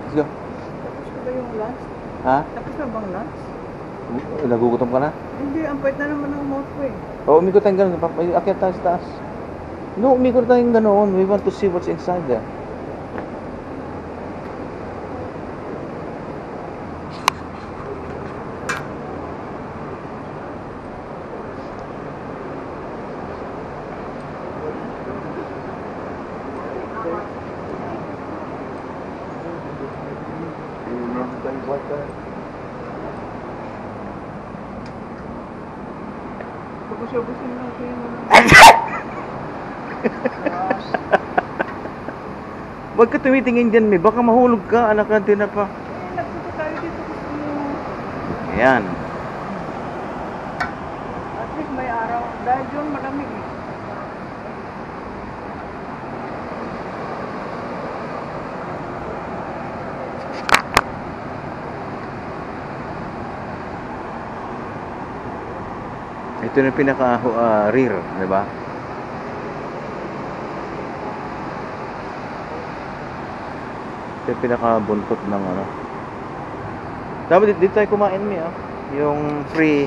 Let's go. Tapos ko ba yung lunch? Ha? Tapos na bang lunch? Nagugutom ka na? Hindi, ang pwede na naman ng mouth ko eh. Oo, umikot tayong gano'n. Akyat tayo sa taas. No, umikot tayong ganoon. We want to see what's inside there. Things like that. Tapos-abusin natin yung Huwag ka tumitingin dyan, may. Baka mahulog ka. Anak ka, na pa. nagpunta tayo dito gusto mo. Ayan. At least may araw. Dahil yun malamig eh. Ito na yung pinaka rear, di ba? Ito yung pinaka buntot ng ano. Dapat dito tayo kumain, Mi, oh. Yung free